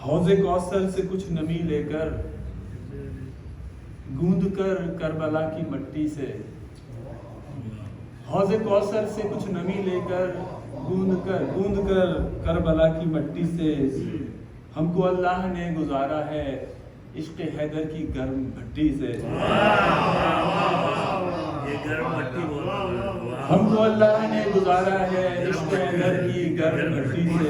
حوض کوثر سے کچھ نمی لے کر گوندھ کر کربلا کی مٹی سے، حوض کوثر سے کچھ نمی لے کر گوندھ کر کربلا کی مٹی سے ہم کو اللہ نے گزارا ہے عشق حیدر کی گرم بھٹی سے۔ ہم کو اللہ نے گزارا ہے عشق حیدر کی گرم بھٹی سے۔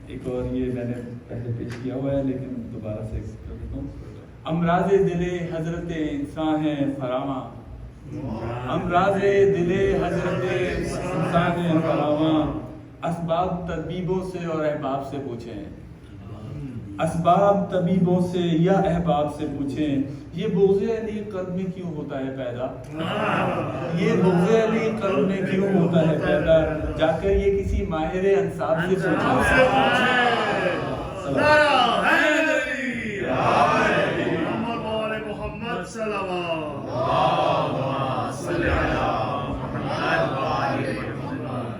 ایک اور یہ میں نے پہلے پیش کیا ہوا ہے لیکن دوبارہ سے کر دیتا ہوں۔ امراض دل حضرت انسان ہے فراواں، امراض دل حضرت انسان ہے فراواں، اسباب طبیبوں سے اور احباب سے پوچھیں، اسباب طبیبوں سے یا احباب سے پوچھیں، یہ بغض علی قلب میں کیوں ہوتا ہے پیدا، یہ بغض علی قلب میں کیوں ہوتا ہے پیدا، جا کر یہ کسی ماہر انصاب سے پوچھیں۔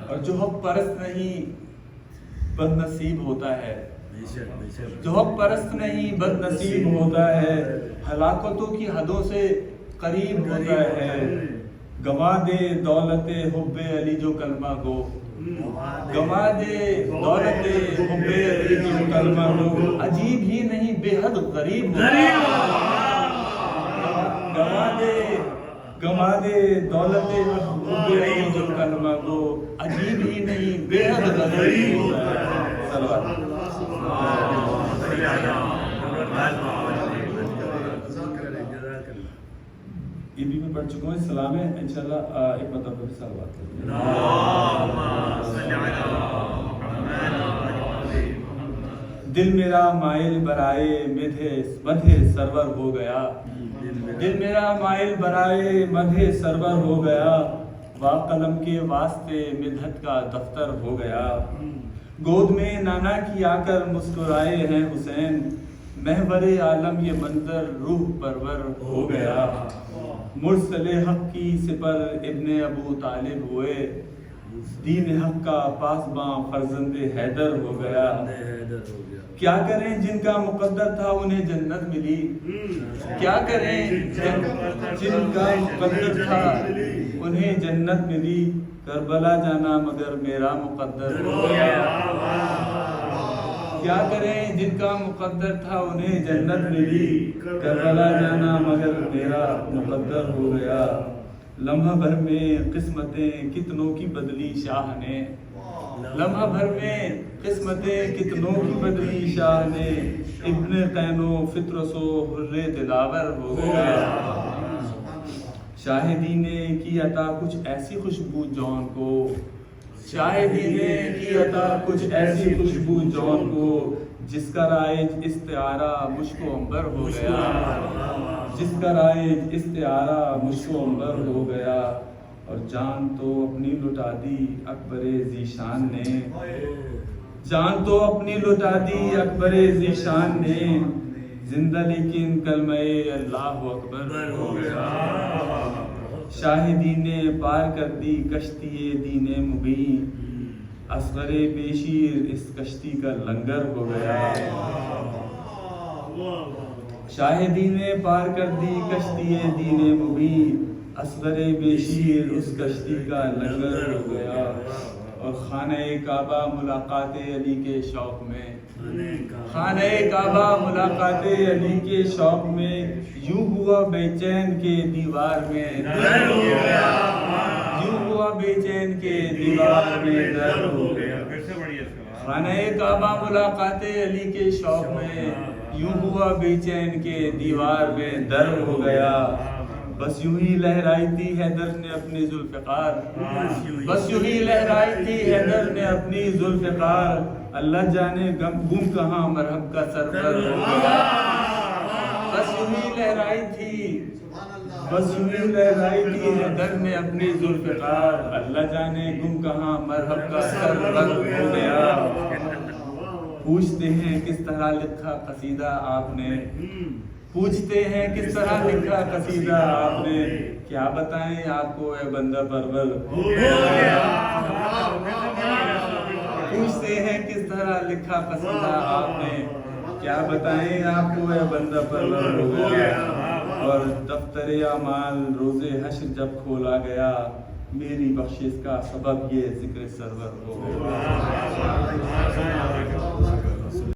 اور جو حق پرست نہیں بد نصیب ہوتا ہے، جو حق پرست نہیں بد نصیب ہوتا ہے، ہلاکتوں کی حدوں سے قریب ہوتا ہے، گوا دے دولت حب علی جو کلمہ گو، گوا دے دولت حب علی جو کلمہ گو، عجیب ہی نہیں بے حد غریب ہوتا ہے، گوا دے دولت حب علی جو کلمہ گو، عجیب ہی نہیں بے حد غریب ہوتا ہے۔ صلوات یہ بھی میں پڑھ چکا ہوں، سلام ہے انشاءاللہ ایک مطلب بھی صلوات کریں۔ دل میرا مائل برائے مدح سرور ہو گیا، دل میرا مائل برائے مدح سرور ہو گیا، وا قلم کے واسطے مدحت کا دفتر ہو گیا، گود میں نانا کی آ کر مسکرائے ہیں حسین، محور عالم یہ منظر روح پرور ہو گیا، مرسل حق کی سپر ابن ابو طالب ہوئے، دین حق کا پاسباں فرزند حیدر ہو گیا، کیا کریں جن کا مقدر تھا انہیں جنت ملی، کیا کریں جن کا مقدر تھا انہیں جنت ملی، کربلا جانا مگر میرا مقدر ہو گیا، کیا کریں جن کا مقدر تھا انہیں جنت ملی، کربلا جانا مگر میرا مقدر ہو گیا، لمحہ بھر میں قسمتیں کتنوں کی بدلی شاہ نے، لمحہ بھر میں قسمتیں کتنوں کی بدلی شاہ نے، ابن قینو فطرس و حر دلاور ہو گیا، شاہدی نے کی عطا کچھ ایسی خوشبو جون کو، شاہدی نے کی عطا کچھ ایسی خوشبو جون کو، جس کا رائج استعارہ مشک و عنبر ہو گیا، جس کا رائج استعارہ مشک و عنبر ہو گیا، اور جان تو اپنی لٹا دی اکبر ذیشان نے، جان تو اپنی لٹا دی اکبر ذیشان نے، زندہ لیکن کلمہ اللہ اکبر ہو گیا، شاہدی نے پار کر دی کشتی دین مبین، اصغر بیشیر اس کشتی کا لنگر ہو گیا، شاہدی نے پار کر دی کشتی دین مبین، اصغر بیشیر اس کشتی کا لنگر ہو گیا، اور خانہ کعبہ ملاقات علی کے شوق میں، خانہ کعبہ ملاقات علی کے شوق میں، یوں ہوا بے چین کے دیوار میں در ہو گیا، یوں ہوا بے چین کے دیوار میں در ہو گیا، خانہ کعبہ ملاقات علی کے شوق میں، یوں ہوا بے چین کے دیوار میں در ہو گیا، بس یوں ہی لہرائی تھی حیدر نے اپنی ذوالفقار، بس یوں ہی لہرائی تھی حیدر نے اپنی ذوالفقار، اللہ جانے گم کہاں مرحب کا سرور ہو گیا، بس یوں ہی لہرائی تھی، بس یوں ہی لہرائی تھی حیدر نے اپنی ذوالفقار، اللہ جانے گم کہاں مرحب کا سرور ہو گیا، پوچھتے ہیں کس طرح لکھا قصیدہ آپ نے، پوچھتے ہیں کس طرح لکھا قصیدہ آپ نے، کیا بتائیں آپ کو اے بندہ پرور ہو گیا، پوچھتے ہیں کس طرح لکھا قصیدہ آپ نے، کیا بتائیں آپ کو اے بندہ پرور ہو گیا، اور دفتر اعمال روز حشر جب کھولا گیا، میری بخشش کا سبب یہ ذکر سرور ہو گیا۔